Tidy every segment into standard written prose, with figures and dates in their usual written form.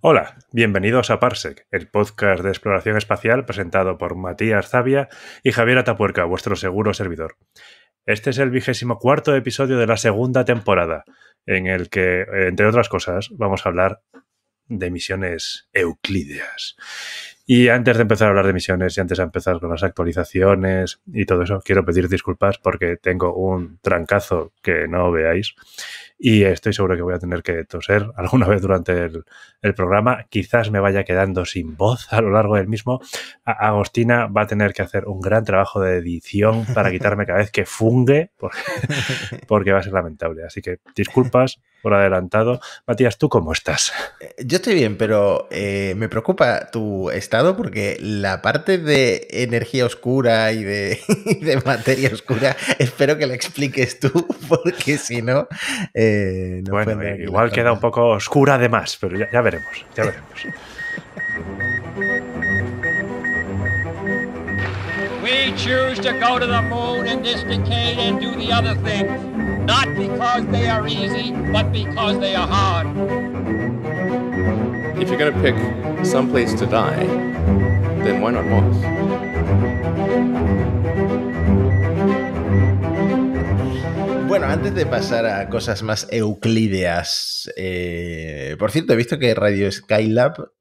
Hola, bienvenidos a Parsec, el podcast de exploración espacial presentado por Matías Zavia y Javier Atapuerca, vuestro seguro servidor. Este es el 24º episodio de la segunda temporada, en el que, entre otras cosas, vamos a hablar de misiones euclídeas. Y antes de empezar a hablar de misiones y antes de empezar con las actualizaciones y todo eso, quiero pedir disculpas porque tengo un trancazo que no veáis y estoy seguro que voy a tener que toser alguna vez durante el programa. Quizás me vaya quedando sin voz a lo largo del mismo. Agostina va a tener que hacer un gran trabajo de edición para quitarme cada vez que fungue porque va a ser lamentable. Así que disculpas por adelantado. Matías, ¿tú cómo estás? Yo estoy bien, pero me preocupa tu estado porque la parte de energía oscura y de materia oscura espero que la expliques tú, porque si no... bueno, igual queda un poco oscura de más, pero ya veremos, ya veremos. We choose to go to the moon in this decade and do the other things, not because they are easy, but because they are hard. If you're going to pick some place to die, then why not Mars? Bueno, antes de pasar a cosas más euclídeas, por cierto, he visto que Radio Skylab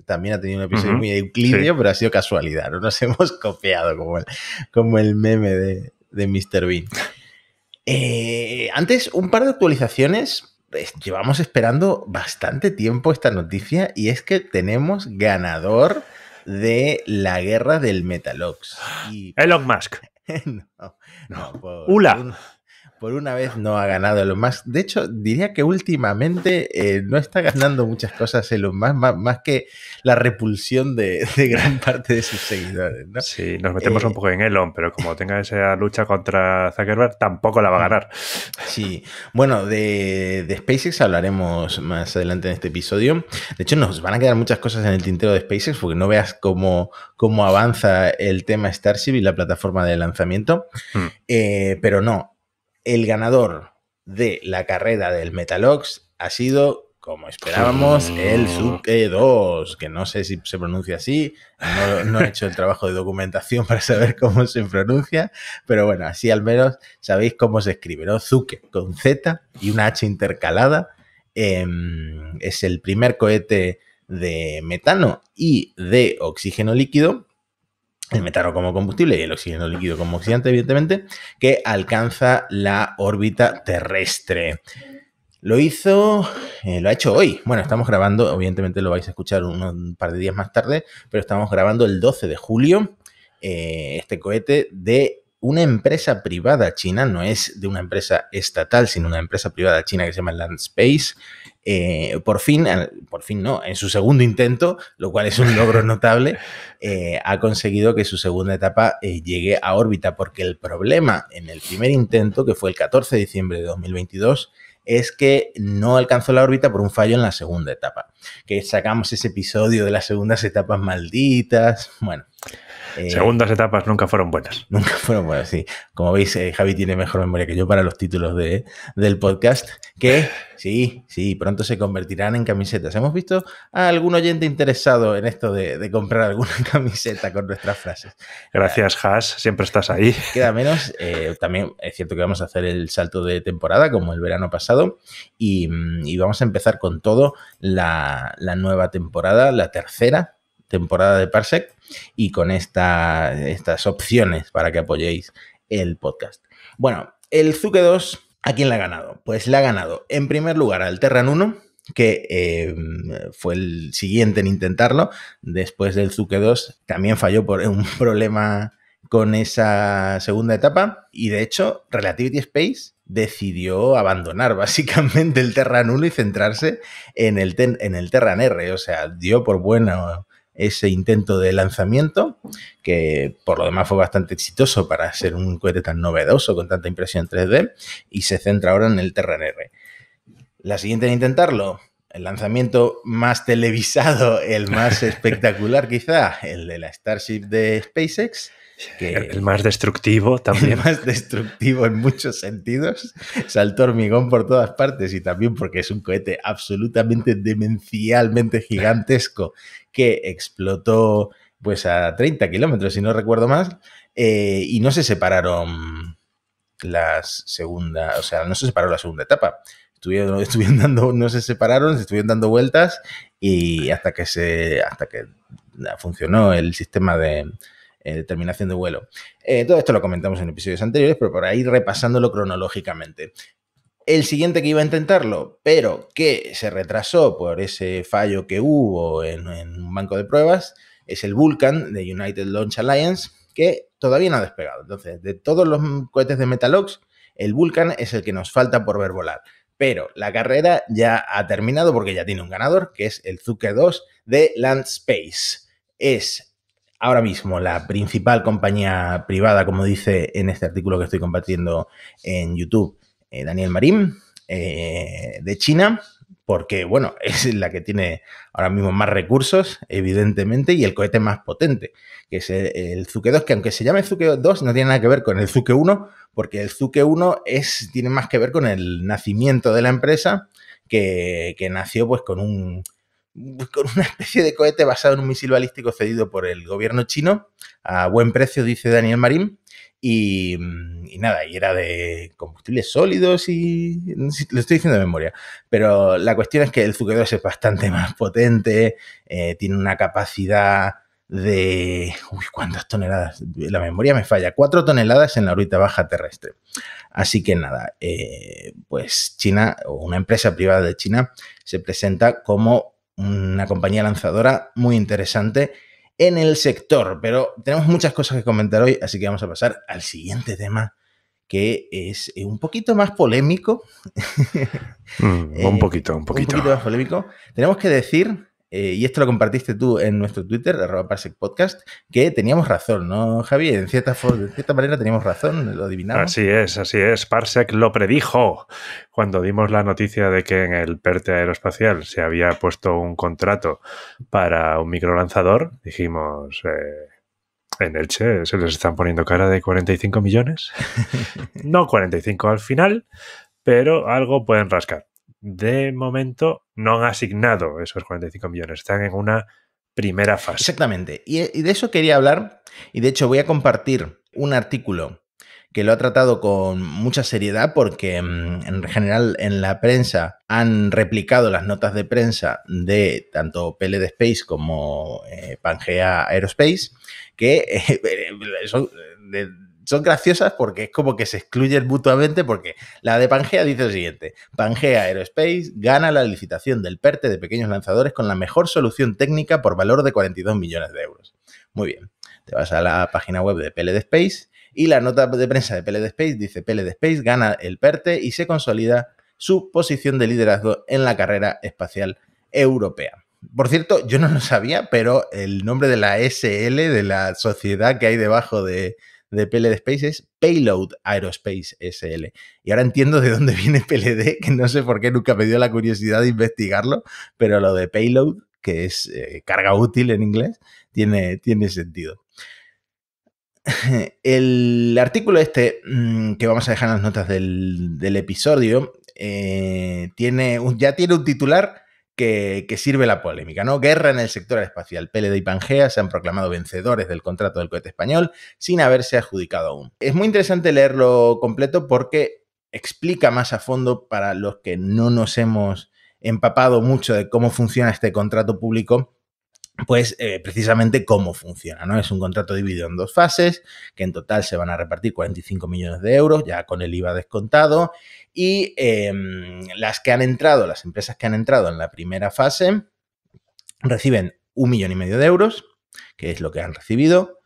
también ha tenido un episodio muy euclídeo, sí, pero ha sido casualidad, no nos hemos copiado como el meme de Mr. Bean. Antes, un par de actualizaciones. Llevamos esperando bastante tiempo esta noticia y es que tenemos ganador de la guerra del Metalox. Elon Musk. No. ¡Hula! Por una vez no ha ganado Elon Musk. De hecho, diría que últimamente no está ganando muchas cosas Elon Musk, más que la repulsión de gran parte de sus seguidores, ¿no? Sí, nos metemos un poco en Elon, pero como tenga esa lucha contra Zuckerberg, tampoco la va a ganar. Sí, bueno, de SpaceX hablaremos más adelante en este episodio. De hecho, nos van a quedar muchas cosas en el tintero de SpaceX porque no veas cómo avanza el tema Starship y la plataforma de lanzamiento. Pero no. El ganador de la carrera del Metalox ha sido, como esperábamos, el Zuke 2, que no sé si se pronuncia así, no he hecho el trabajo de documentación para saber cómo se pronuncia, pero bueno, así al menos sabéis cómo se escribe, ¿no? Zuke con Z y una H intercalada. Es el primer cohete de metano y de oxígeno líquido, el metano como combustible y el oxígeno líquido como oxidante, evidentemente, que alcanza la órbita terrestre. Lo ha hecho hoy. Bueno, estamos grabando, evidentemente lo vais a escuchar un par de días más tarde, pero estamos grabando el 12 de julio. Este cohete de una empresa privada china, no es de una empresa estatal, sino una empresa privada china que se llama Landspace. Por fin no, en su segundo intento, lo cual es un logro notable, ha conseguido que su segunda etapa llegue a órbita, porque el problema en el primer intento, que fue el 14 de diciembre de 2022, es que no alcanzó la órbita por un fallo en la segunda etapa, que sacamos ese episodio de las segundas etapas malditas, bueno. Segundas etapas nunca fueron buenas. Nunca fueron buenas, sí. Como veis, Javi tiene mejor memoria que yo para los títulos del podcast, que sí, pronto se convertirán en camisetas. Hemos visto a algún oyente interesado en esto de comprar alguna camiseta con nuestras frases. Gracias, Haas, siempre estás ahí. Queda menos. También es cierto que vamos a hacer el salto de temporada, como el verano pasado, y vamos a empezar con todo la nueva temporada, la tercera temporada de Parsec, y con estas opciones para que apoyéis el podcast. Bueno, el Zuke 2, ¿a quién le ha ganado? Pues le ha ganado, en primer lugar, al Terran 1, que fue el siguiente en intentarlo. Después del Zuke 2 también falló por un problema con esa segunda etapa, y de hecho Relativity Space decidió abandonar básicamente el Terran 1 y centrarse en el Terran R, o sea, dio por bueno ese intento de lanzamiento, que por lo demás fue bastante exitoso para ser un cohete tan novedoso con tanta impresión 3D, y se centra ahora en el Terran R. La siguiente en intentarlo, el lanzamiento más televisado, el más espectacular quizá, el de la Starship de SpaceX. Que el más destructivo también. El más destructivo en muchos sentidos. Saltó hormigón por todas partes y también porque es un cohete absolutamente demencialmente gigantesco que explotó pues a 30 kilómetros, si no recuerdo más, y no se separaron no se separó la segunda etapa. Estuvieron dando, no se separaron, se estuvieron dando vueltas y hasta que funcionó el sistema de terminación de vuelo. Todo esto lo comentamos en episodios anteriores, pero por ahí repasándolo cronológicamente. El siguiente que iba a intentarlo, pero que se retrasó por ese fallo que hubo en un banco de pruebas, es el Vulcan de United Launch Alliance, que todavía no ha despegado. Entonces, de todos los cohetes de Metalox, el Vulcan es el que nos falta por ver volar. Pero la carrera ya ha terminado porque ya tiene un ganador, que es el Zhuke 2 de Landspace. Es ahora mismo la principal compañía privada, como dice en este artículo que estoy compartiendo en YouTube, Daniel Marín, de China, porque, bueno, es la que tiene ahora mismo más recursos, evidentemente, y el cohete más potente, que es el Zhuke 2, que aunque se llame Zhuke 2, no tiene nada que ver con el Zhuke 1, porque el Zhuke 1 tiene más que ver con el nacimiento de la empresa, que nació pues con una especie de cohete basado en un misil balístico cedido por el gobierno chino, a buen precio, dice Daniel Marín, y nada, y era de combustibles sólidos y lo estoy diciendo de memoria, pero la cuestión es que el Zhuke 2 es bastante más potente, tiene una capacidad de... ¿cuántas toneladas? La memoria me falla. 4 toneladas en la órbita baja terrestre. Así que nada, pues China, o una empresa privada de China, se presenta como una compañía lanzadora muy interesante en el sector, pero tenemos muchas cosas que comentar hoy, así que vamos a pasar al siguiente tema, que es un poquito más polémico. Un poquito. Un poquito más polémico. Tenemos que decir, y esto lo compartiste tú en nuestro Twitter, @ParsecPodcast, que teníamos razón, ¿no, Javi? De cierta manera teníamos razón, lo adivinamos. Así es. Parsec lo predijo. Cuando dimos la noticia de que en el PERTE aeroespacial se había puesto un contrato para un microlanzador, dijimos... en Elche se les están poniendo cara de 45 millones. No 45 al final, pero algo pueden rascar. De momento no han asignado esos 45 millones. Están en una primera fase. Exactamente. Y de eso quería hablar. Y de hecho voy a compartir un artículo que lo ha tratado con mucha seriedad porque en general en la prensa han replicado las notas de prensa de tanto PLD Space como Pangea Aerospace, que son graciosas porque es como que se excluyen mutuamente, porque la de Pangea dice lo siguiente: Pangea Aerospace gana la licitación del PERTE de pequeños lanzadores con la mejor solución técnica por valor de 42 millones de euros. Muy bien, te vas a la página web de PLD Space y la nota de prensa de PLD Space dice: PLD Space gana el PERTE y se consolida su posición de liderazgo en la carrera espacial europea. Por cierto, yo no lo sabía, pero el nombre de la SL, de la sociedad que hay debajo de PLD Space, es Payload Aerospace SL. Y ahora entiendo de dónde viene PLD, que no sé por qué nunca me dio la curiosidad de investigarlo, pero lo de Payload, que es carga útil en inglés, tiene sentido. El artículo que vamos a dejar en las notas del episodio ya tiene un titular que sirve la polémica, ¿no? Guerra en el sector aeroespacial. PLD y Pangea se han proclamado vencedores del contrato del cohete español sin haberse adjudicado aún. Es muy interesante leerlo completo porque explica más a fondo, para los que no nos hemos empapado mucho de cómo funciona este contrato público, pues precisamente cómo funciona, ¿no? Es un contrato dividido en 2 fases, que en total se van a repartir 45 millones de euros, ya con el IVA descontado, y las empresas que han entrado en la primera fase reciben 1,5 millones de euros, que es lo que han recibido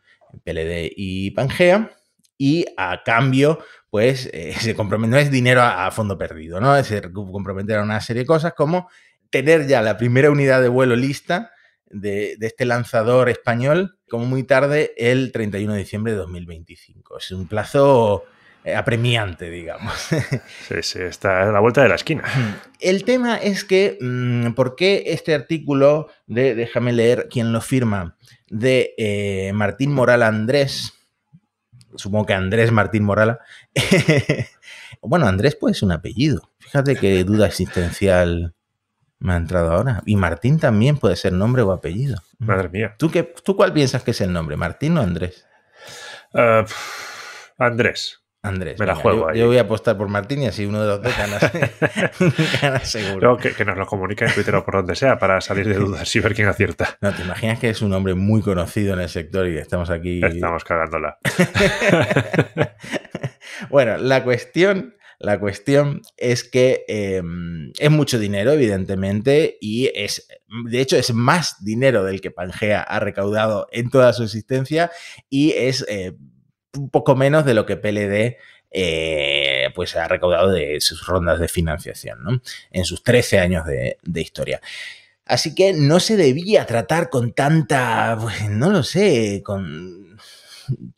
PLD y Pangea, y a cambio, pues se comprometen, no es dinero a fondo perdido, ¿no? Se comprometen a una serie de cosas como tener ya la primera unidad de vuelo lista de este lanzador español como muy tarde el 31 de diciembre de 2025. Es un plazo apremiante, digamos. Sí, está a la vuelta de la esquina. El tema es que, ¿por qué este artículo déjame leer quién lo firma, de Martín Moral Andrés? Supongo que Andrés Martín Morala. Bueno, Andrés puede ser un apellido. Fíjate qué duda existencial me ha entrado ahora. Y Martín también puede ser nombre o apellido. Madre mía. ¿Tú cuál piensas que es el nombre? ¿Martín o Andrés? Andrés. Andrés. Me la juego ahí. Yo voy a apostar por Martín y así uno de los dos gana seguro. Luego que nos lo comunique en Twitter o por donde sea para salir de dudas y ver quién acierta. No, ¿te imaginas que es un hombre muy conocido en el sector y estamos aquí? Estamos cagándola. Bueno, la cuestión es que es mucho dinero, evidentemente, y de hecho es más dinero del que Pangea ha recaudado en toda su existencia y es un poco menos de lo que PLD pues ha recaudado de sus rondas de financiación, ¿no? En sus 13 años de historia. Así que no se debía tratar con tanta, pues, no lo sé, con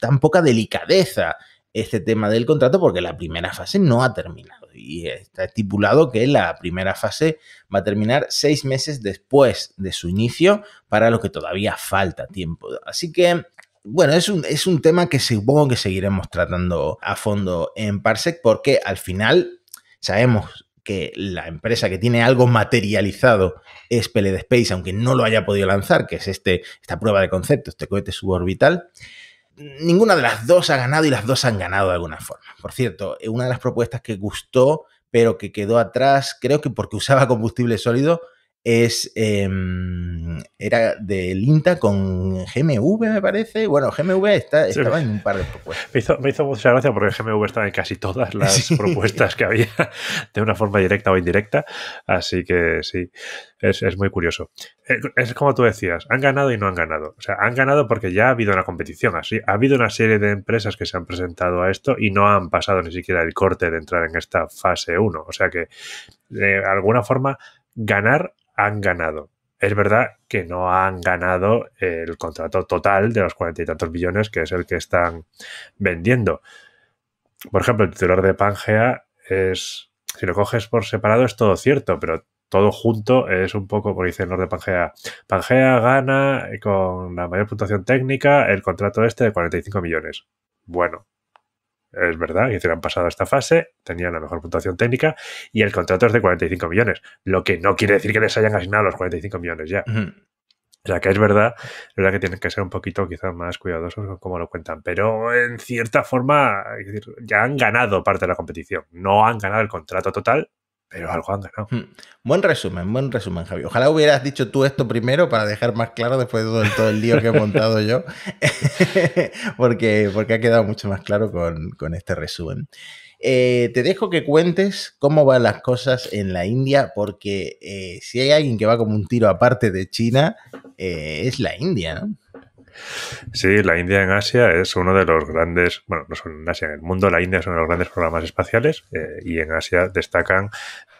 tan poca delicadeza este tema del contrato, porque la primera fase no ha terminado y está estipulado que la primera fase va a terminar 6 meses después de su inicio, para lo que todavía falta tiempo. Así que, bueno, es un tema que supongo que seguiremos tratando a fondo en Parsec, porque al final sabemos que la empresa que tiene algo materializado es PLD Space, aunque no lo haya podido lanzar, que es esta prueba de concepto, este cohete suborbital. Ninguna de las dos ha ganado y las dos han ganado de alguna forma. Por cierto, una de las propuestas que gustó, pero que quedó atrás, creo que porque usaba combustible sólido, era del INTA con GMV, me parece. Bueno, GMV estaba en un par de propuestas. Me hizo mucha gracia porque GMV estaba en casi todas las propuestas que había, de una forma directa o indirecta. Así que sí, es muy curioso. Es como tú decías, han ganado y no han ganado. O sea, han ganado porque ya ha habido una competición. Así, ha habido una serie de empresas que se han presentado a esto y no han pasado ni siquiera el corte de entrar en esta fase 1. O sea que, de alguna forma, ganar han ganado. Es verdad que no han ganado el contrato total de los 40 y tantos billones, que es el que están vendiendo. Por ejemplo, el titular de Pangea es, si lo coges por separado es todo cierto, pero todo junto es un poco, como dicen los de Pangea. Pangea gana con la mayor puntuación técnica el contrato de 45 millones. Bueno, es verdad que han pasado esta fase, tenían la mejor puntuación técnica y el contrato es de 45 millones, lo que no quiere decir que les hayan asignado los 45 millones ya. O sea que es verdad que tienen que ser un poquito quizás más cuidadosos con cómo lo cuentan, pero en cierta forma ya han ganado parte de la competición, no han ganado el contrato total, pero algo han ganado. Buen resumen, Javi. Ojalá hubieras dicho tú esto primero para dejar más claro después de todo el lío que he montado yo, porque ha quedado mucho más claro con este resumen. Te dejo que cuentes cómo van las cosas en la India, porque si hay alguien que va como un tiro aparte de China, es la India, ¿no? Sí, la India en Asia es uno de los grandes, bueno, no solo en Asia, en el mundo la India es uno de los grandes programas espaciales y en Asia destacan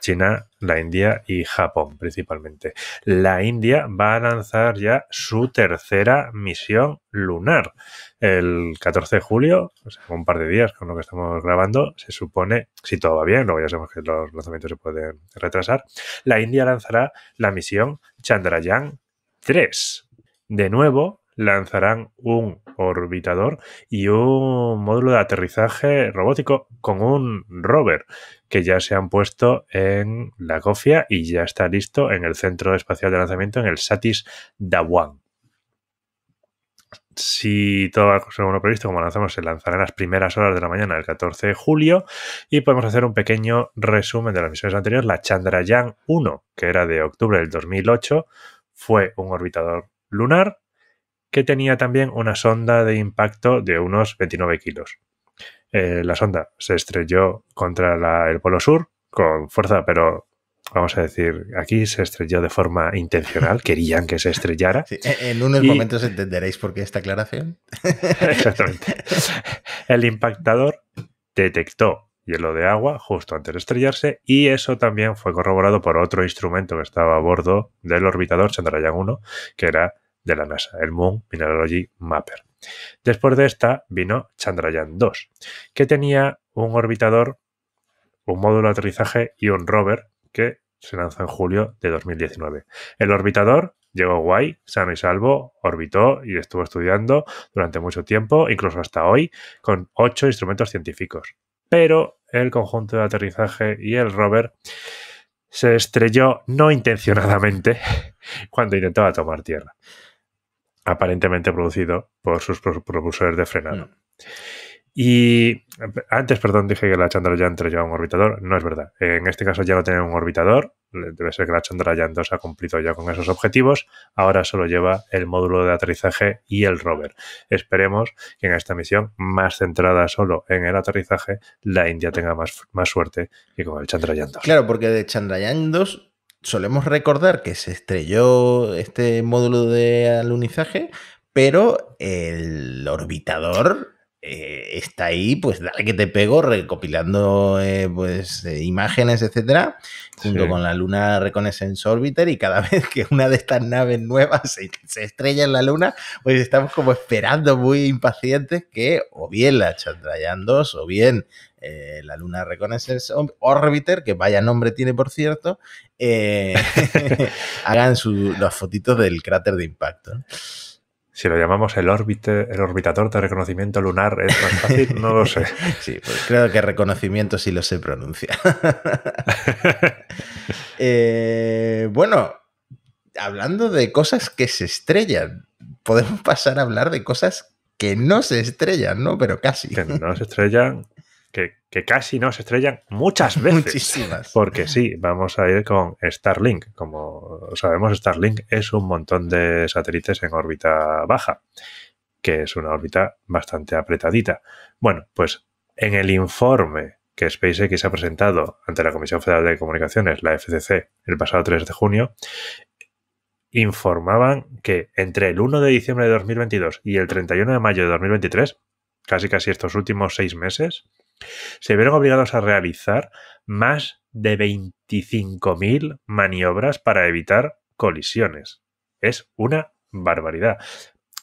China, la India y Japón principalmente. La India va a lanzar ya su tercera misión lunar. El 14 de julio, o sea, un par de días con lo que estamos grabando, se supone, si todo va bien, luego ya sabemos que los lanzamientos se pueden retrasar, la India lanzará la misión Chandrayaan 3. De nuevo, lanzarán un orbitador y un módulo de aterrizaje robótico con un rover que ya se han puesto en la cofia y ya está listo en el centro espacial de lanzamiento en el Satish Dhawan. Si todo va según lo previsto, como lanzamos, se lanzará en las primeras horas de la mañana del 14 de julio y podemos hacer un pequeño resumen de las misiones anteriores. La Chandrayaan 1, que era de octubre del 2008, fue un orbitador lunar que tenía también una sonda de impacto de unos 29 kilos. La sonda se estrelló contra el Polo Sur con fuerza, pero vamos a decir, aquí se estrelló de forma intencional, querían que se estrellara. Sí, en unos momentos entenderéis por qué esta aclaración. Exactamente. El impactador detectó hielo de agua justo antes de estrellarse y eso también fue corroborado por otro instrumento que estaba a bordo del orbitador Chandrayaan 1, que era de la NASA, el Moon Mineralogy Mapper. Después de esta vino Chandrayaan 2, que tenía un orbitador, un módulo de aterrizaje y un rover que se lanzó en julio de 2019. El orbitador llegó guay, sano y salvo, orbitó y estuvo estudiando durante mucho tiempo, incluso hasta hoy, con 8 instrumentos científicos. Pero el conjunto de aterrizaje y el rover se estrelló no intencionadamente cuando intentaba tomar tierra, aparentemente producido por sus propulsores de frenado. Y antes, dije que la Chandrayaan 3 llevaba un orbitador. No es verdad. En este caso ya no tiene un orbitador. Debe ser que la Chandrayaan 2 ha cumplido ya con esos objetivos. Ahora solo lleva el módulo de aterrizaje y el rover. Esperemos que en esta misión, más centrada solo en el aterrizaje, la India tenga más suerte que con el Chandrayaan 2. Claro, porque de Chandrayaan 2 solemos recordar que se estrelló este módulo de alunizaje, pero el orbitador está ahí, pues dale que te pego, recopilando imágenes, etcétera, junto con la Lunar Reconnaissance Orbiter, y cada vez que una de estas naves nuevas se estrella en la Luna, pues estamos como esperando muy impacientes que o bien la Chandrayaan 2 o bien la Lunar Reconnaissance Orbiter, que vaya nombre tiene por cierto, hagan las fotitos del cráter de impacto, ¿no? Si lo llamamos el orbitador de reconocimiento lunar, ¿es más fácil? No lo sé. Sí, pues creo que reconocimiento sí lo sé pronunciar. Bueno, hablando de cosas que se estrellan, podemos pasar a hablar de cosas que no se estrellan, ¿no? Pero casi. Que no se estrellan, que casi no se estrellan muchas veces. Muchísimas. Porque sí, vamos a ir con Starlink. Como sabemos, Starlink es un montón de satélites en órbita baja, que es una órbita bastante apretadita. Bueno, pues en el informe que SpaceX ha presentado ante la Comisión Federal de Comunicaciones, la FCC, el pasado 3 de junio, informaban que entre el 1 de diciembre de 2022 y el 31 de mayo de 2023, casi estos últimos 6 meses, se vieron obligados a realizar más de 25.000 maniobras para evitar colisiones. Es una barbaridad.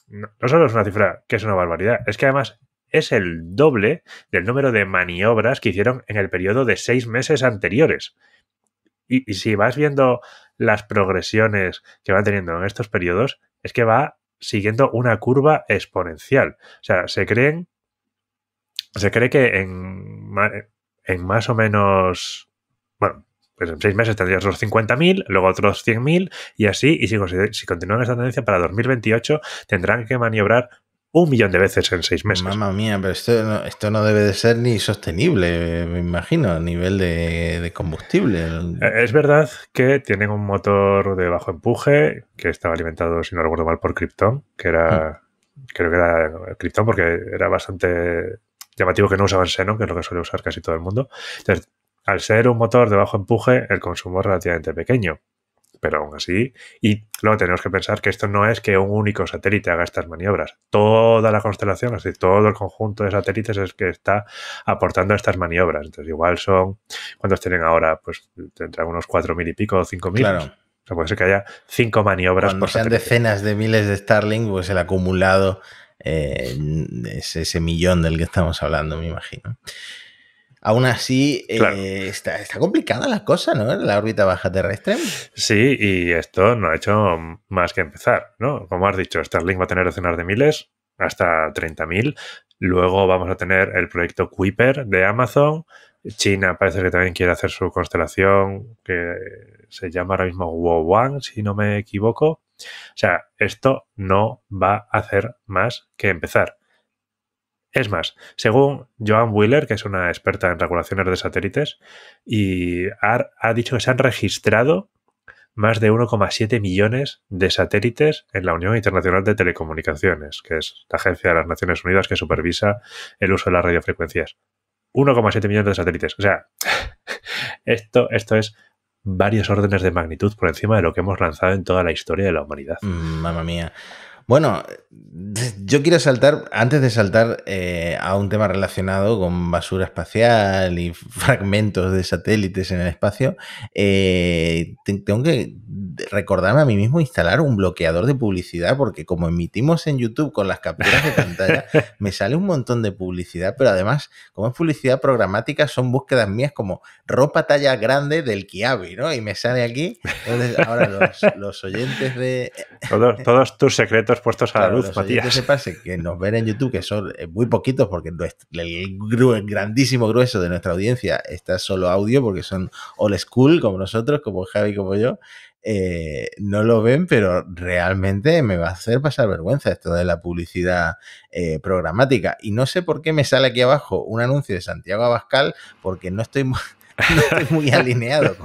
No solo es una cifra que es una barbaridad, es que además es el doble del número de maniobras que hicieron en el periodo de 6 meses anteriores. Y si vas viendo las progresiones que van teniendo en estos periodos, es que va siguiendo una curva exponencial. O sea, se cree que en más o menos, bueno, pues en 6 meses tendrías los 50.000, luego otros 100.000 y así, y si continúan esta tendencia, para 2028 tendrán que maniobrar 1 millón de veces en 6 meses. Mamma mía, pero esto no debe de ser ni sostenible, me imagino, a nivel de combustible. Es verdad que tienen un motor de bajo empuje que estaba alimentado, si no recuerdo mal, por Krypton, que era, creo que era Krypton porque era bastante llamativo que no usaban xenón, que es lo que suele usar casi todo el mundo. Entonces, al ser un motor de bajo empuje, el consumo es relativamente pequeño. Pero aún así, y luego tenemos que pensar que esto no es que un único satélite haga estas maniobras. Toda la constelación, es decir, todo el conjunto de satélites es que está aportando estas maniobras. Entonces, igual son, ¿cuántos tienen ahora? Pues tendrán unos 4.000 y pico o 5.000. Claro. O sea, puede ser que haya 5 maniobras cuando por sean satélite. Decenas de miles de Starlink, pues el acumulado es ese millón del que estamos hablando, me imagino. Aún así, claro, está complicada la cosa, ¿no? En la órbita baja terrestre. Sí, y esto no ha hecho más que empezar, ¿no? Como has dicho, Starlink va a tener decenas de miles, hasta 30.000. Luego vamos a tener el proyecto Kuiper de Amazon. China parece que también quiere hacer su constelación, que se llama ahora mismo Huohuang, si no me equivoco. O sea, esto no va a hacer más que empezar. Es más, según Joan Wheeler, que es una experta en regulaciones de satélites, y ha dicho que se han registrado más de 1,7 millones de satélites en la Unión Internacional de Telecomunicaciones, que es la agencia de las Naciones Unidas que supervisa el uso de las radiofrecuencias. 1,7 millones de satélites. O sea, esto es varios órdenes de magnitud por encima de lo que hemos lanzado en toda la historia de la humanidad. Mamma mía. Bueno, yo quiero saltar, antes de saltar a un tema relacionado con basura espacial y fragmentos de satélites en el espacio, tengo que recordarme a mí mismo instalar un bloqueador de publicidad, porque como emitimos en YouTube con las capturas de pantalla, me sale un montón de publicidad, pero además, como es publicidad programática, son búsquedas mías como ropa talla grande del Kiabi, ¿no? Y me sale aquí. Entonces, ahora los oyentes de... Todos tus secretos puestos a la luz, los Matías. oyentes separse que nos ven en YouTube, que son muy poquitos, porque el grandísimo grueso de nuestra audiencia está solo audio, porque son old school, como nosotros, como Javi, como yo. No lo ven, pero realmente me va a hacer pasar vergüenza esto de la publicidad programática. Y no sé por qué me sale aquí abajo un anuncio de Santiago Abascal, porque no estoy muy alineado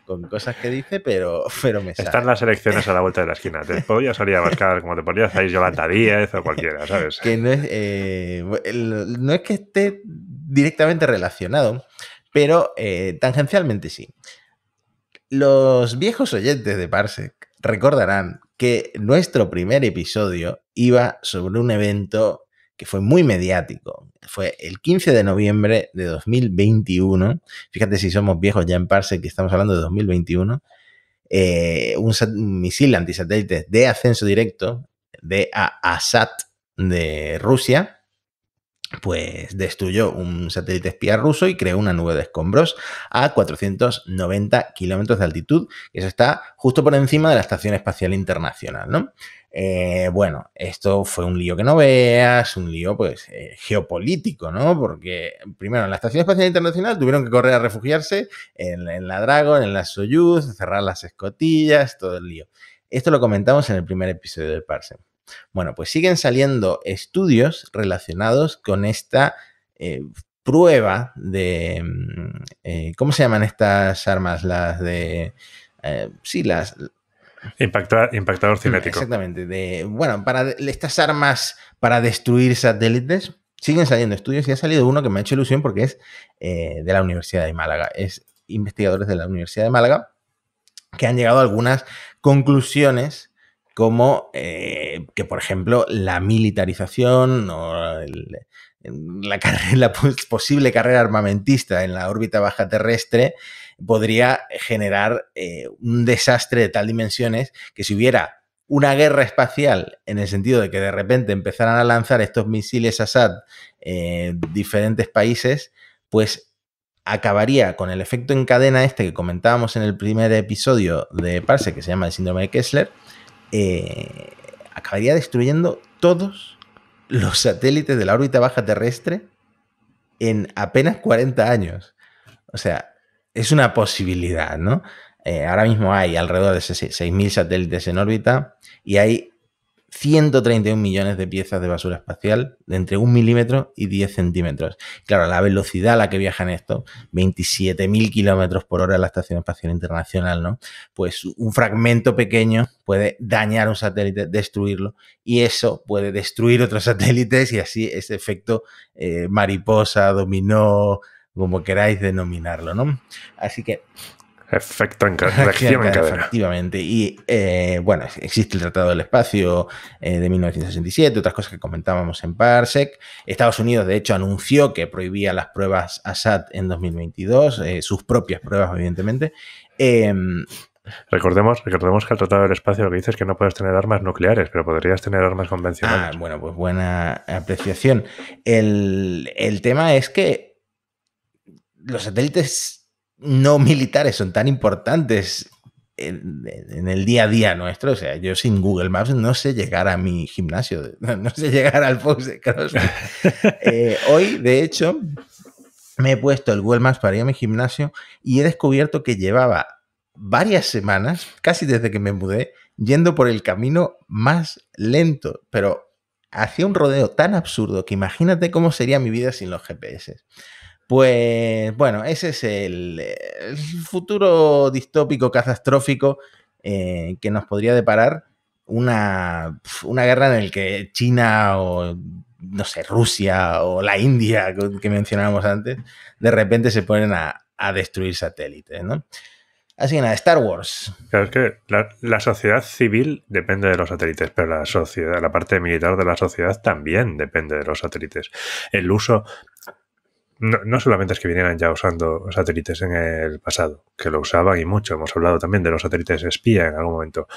con cosas que dice, pero me sale. Están las elecciones a la vuelta de la esquina. Te podías salir a Abascal como te ponías ahí Yolanda Díez o cualquiera, ¿sabes? Que no es que esté directamente relacionado, pero tangencialmente sí. Los viejos oyentes de Parsec recordarán que nuestro primer episodio iba sobre un evento que fue muy mediático. Fue el 15 de noviembre de 2021. Fíjate si somos viejos ya en Parsec, que estamos hablando de 2021. Un misil antisatélite de ascenso directo de ASAT de Rusia, pues destruyó un satélite espía ruso y creó una nube de escombros a 490 kilómetros de altitud. Eso está justo por encima de la Estación Espacial Internacional, ¿no? Bueno, esto fue un lío que no veas, un lío pues geopolítico, ¿no? Porque primero en la Estación Espacial Internacional tuvieron que correr a refugiarse en la Dragon, en la Soyuz, cerrar las escotillas, todo el lío. Esto lo comentamos en el primer episodio del Parsec. Bueno, pues siguen saliendo estudios relacionados con esta prueba de... ¿cómo se llaman estas armas? Las de... sí, las... Impactador cinético. Exactamente. Para estas armas para destruir satélites, siguen saliendo estudios y ha salido uno que me ha hecho ilusión porque es de la Universidad de Málaga. Es investigadores de la Universidad de Málaga que han llegado a algunas conclusiones como que, por ejemplo, la militarización o la posible carrera armamentista en la órbita baja terrestre podría generar un desastre de tal dimensiones que si hubiera una guerra espacial, en el sentido de que de repente empezaran a lanzar estos misiles ASAT diferentes países, pues acabaría con el efecto en cadena este que comentábamos en el primer episodio de Parsec, que se llama el síndrome de Kessler. Acabaría destruyendo todos los satélites de la órbita baja terrestre en apenas 40 años. O sea, es una posibilidad, ¿no? Ahora mismo hay alrededor de 6.000 satélites en órbita y hay 131 millones de piezas de basura espacial de entre 1 milímetro y 10 centímetros. Claro, la velocidad a la que viajan estos, 27.000 kilómetros por hora en la Estación Espacial Internacional, ¿no? Pues un fragmento pequeño puede dañar un satélite, destruirlo, y eso puede destruir otros satélites y así ese efecto mariposa, dominó, como queráis denominarlo, ¿no? Así que efecto en reacción en cadena. Efectivamente. Y bueno, existe el Tratado del Espacio de 1967, otras cosas que comentábamos en Parsec. Estados Unidos, de hecho, anunció que prohibía las pruebas ASAT en 2022, sus propias pruebas, evidentemente. Recordemos que el Tratado del Espacio lo que dice es que no puedes tener armas nucleares, pero podrías tener armas convencionales. Bueno, pues buena apreciación. El tema es que los satélites no militares son tan importantes en el día a día nuestro. O sea, yo sin Google Maps no sé llegar a mi gimnasio, no sé llegar al post de CrossFit. Hoy, de hecho, me he puesto el Google Maps para ir a mi gimnasio y he descubierto que llevaba varias semanas, casi desde que me mudé, yendo por el camino más lento, pero hacía un rodeo tan absurdo que imagínate cómo sería mi vida sin los GPS. Pues bueno, ese es el futuro distópico catastrófico que nos podría deparar una guerra en la que China o, no sé, Rusia o la India, que mencionábamos antes, de repente se ponen a destruir satélites, ¿no? Así que nada, Star Wars. Claro, es que la sociedad civil depende de los satélites, pero la parte militar de la sociedad también depende de los satélites. El uso, no solamente es que vinieran ya usando satélites en el pasado, que lo usaban y mucho, hemos hablado también de los satélites espía en algún momento,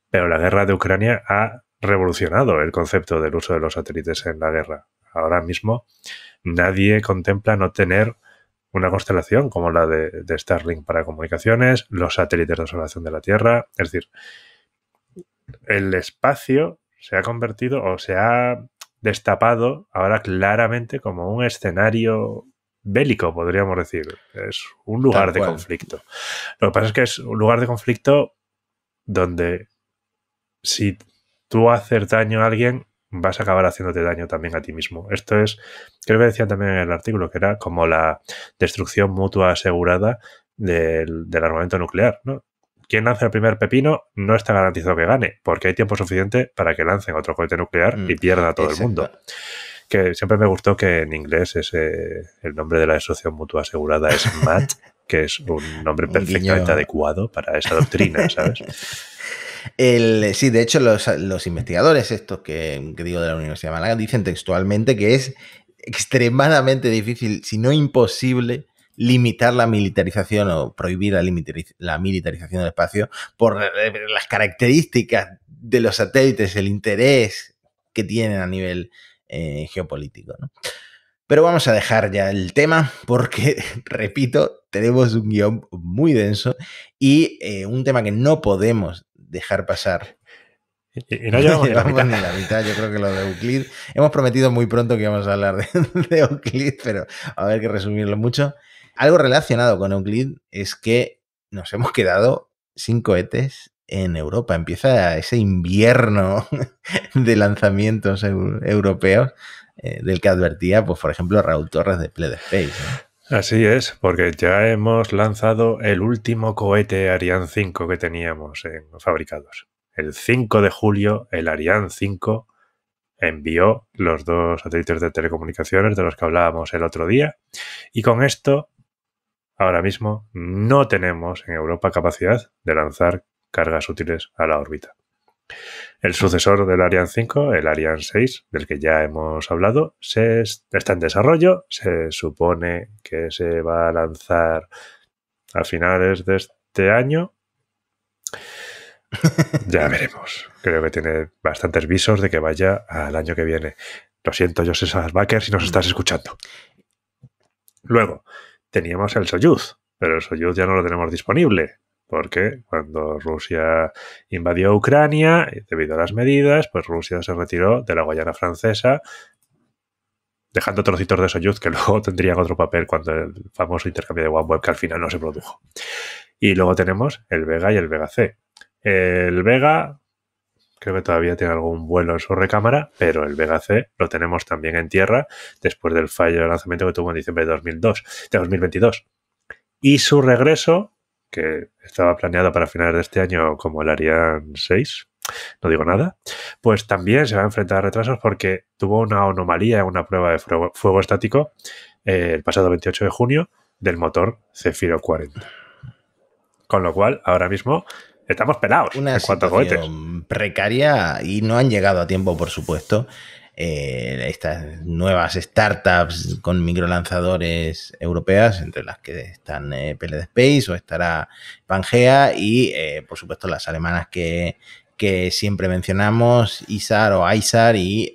pero la guerra de Ucrania ha revolucionado el concepto del uso de los satélites en la guerra. Ahora mismo nadie contempla no tener una constelación como la de Starlink para comunicaciones, los satélites de observación de la Tierra. Es decir, el espacio se ha convertido o se ha destapado ahora claramente como un escenario bélico, podríamos decir. Es un lugar de conflicto. Lo que pasa es que es un lugar de conflicto donde si tú haces daño a alguien, vas a acabar haciéndote daño también a ti mismo. Esto es, creo que decían también en el artículo, que era como la destrucción mutua asegurada del armamento nuclear, ¿no? Quien lance el primer pepino no está garantizado que gane, porque hay tiempo suficiente para que lancen otro cohete nuclear y pierda a todo el mundo. Que siempre me gustó que en inglés el nombre de la destrucción mutua asegurada es MAT, que es un nombre perfectamente adecuado para esa doctrina, ¿sabes? Sí, de hecho, los investigadores estos que digo de la Universidad de Málaga dicen textualmente que es extremadamente difícil, si no imposible, limitar la militarización o prohibir la militarización del espacio por las características de los satélites, el interés que tienen a nivel geopolítico, ¿no? Pero vamos a dejar ya el tema porque, repito, tenemos un guión muy denso y un tema que no podemos dejar pasar. Y no llevamos ni la mitad. Yo creo que lo de Euclid. Hemos prometido muy pronto que íbamos a hablar de Euclid, pero a ver que resumirlo mucho. Algo relacionado con Euclid es que nos hemos quedado sin cohetes en Europa. Empieza ese invierno de lanzamientos europeos del que advertía, pues por ejemplo, Raúl Torres de Pled Space, ¿no? Así es, porque ya hemos lanzado el último cohete Ariane 5 que teníamos fabricados. El 5 de julio, el Ariane 5 envió los 2 satélites de telecomunicaciones de los que hablábamos el otro día. Y con esto, ahora mismo, no tenemos en Europa capacidad de lanzar cargas útiles a la órbita. El sucesor del Ariane 5, el Ariane 6, del que ya hemos hablado, está en desarrollo. Se supone que se va a lanzar a finales de este año. Ya veremos. Creo que tiene bastantes visos de que vaya al año que viene. Lo siento, Joseph Sasbacher, si nos estás escuchando. Luego, teníamos el Soyuz, pero el Soyuz ya no lo tenemos disponible. Porque cuando Rusia invadió Ucrania, debido a las medidas, pues Rusia se retiró de la Guayana Francesa, dejando trocitos de Soyuz que luego tendrían otro papel cuando el famoso intercambio de OneWeb, que al final no se produjo. Y luego tenemos el Vega y el Vega C. El Vega creo que todavía tiene algún vuelo en su recámara, pero el Vega C lo tenemos también en tierra después del fallo de lanzamiento que tuvo en diciembre de 2022. Y su regreso, que estaba planeado para finales de este año como el Ariane 6, no digo nada, pues también se va a enfrentar a retrasos porque tuvo una anomalía en una prueba de fuego estático el pasado 28 de junio del motor Zefiro 40. Con lo cual, ahora mismo estamos pelados en cuanto a cohetes. Una situación precaria y no han llegado a tiempo, por supuesto, estas nuevas startups con microlanzadores europeas, entre las que están Pled Space o estará Pangea y, por supuesto, las alemanas que siempre mencionamos, ISAR o ISAR y